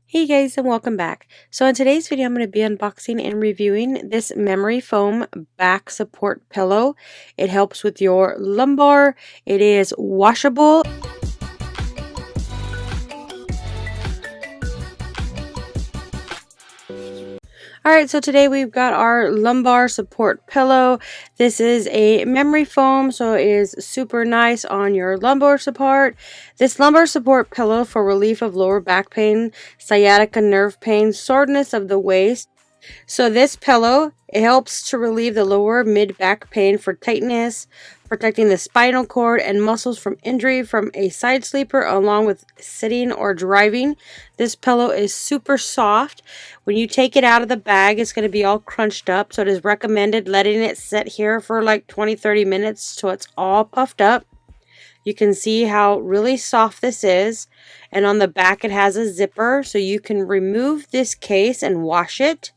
Hey guys, and welcome back. So in today's video I'm going to be unboxing and reviewing this memory foam back support pillow. It helps with your lumbar. It is washable. Alright, so today we've got our lumbar support pillow. This is a memory foam, so it is super nice on your lumbar support. This lumbar support pillow for relief of lower back pain, sciatica nerve pain, soreness of the waist. So this pillow, it helps to relieve the lower mid-back pain for tightness, protecting the spinal cord and muscles from injury from a side sleeper along with sitting or driving. This pillow is super soft. When you take it out of the bag, it's going to be all crunched up. So it is recommended letting it sit here for like 20-30 minutes so it's all puffed up. You can see how really soft this is. And on the back it has a zipper so you can remove this case and wash it.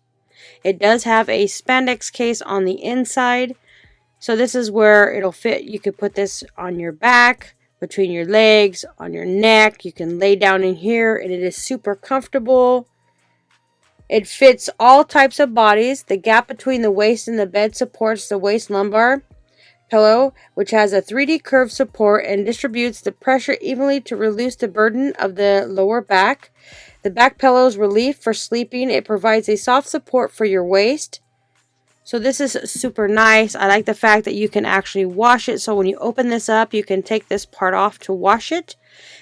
It does have a spandex case on the inside. So this is where it'll fit. You could put this on your back, between your legs, on your neck. You can lay down in here and it is super comfortable. It fits all types of bodies. The gap between the waist and the bed supports the waist lumbar pillow, which has a 3D curve support and distributes the pressure evenly to reduce the burden of the lower back. The back pillow's relief for sleeping. It provides a soft support for your waist. So this is super nice. I like the fact that you can actually wash it. So when you open this up, you can take this part off to wash it.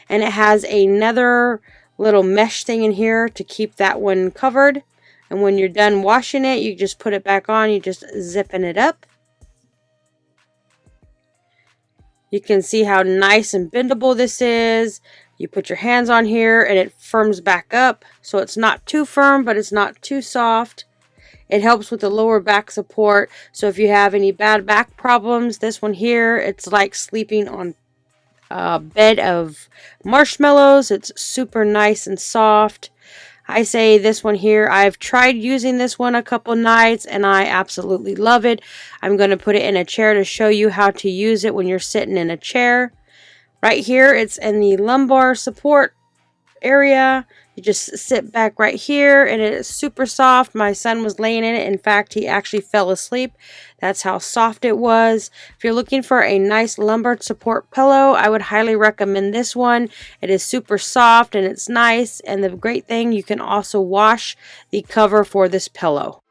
And it has another little mesh thing in here to keep that one covered. And when you're done washing it, you just put it back on. You just zipping it up. You can see how nice and bendable this is. You put your hands on here and it firms back up. So it's not too firm, but it's not too soft. It helps with the lower back support. So if you have any bad back problems, this one here, it's like sleeping on a bed of marshmallows. It's super nice and soft. I say this one here, I've tried using this one a couple nights and I absolutely love it. I'm going to put it in a chair to show you how to use it when you're sitting in a chair. Right here, it's in the lumbar support area. You just sit back right here and it is super soft. My son was laying in it. In fact, he actually fell asleep. That's how soft it was. If you're looking for a nice lumbar support pillow, I would highly recommend this one. It is super soft and it's nice. And the great thing, you can also wash the cover for this pillow.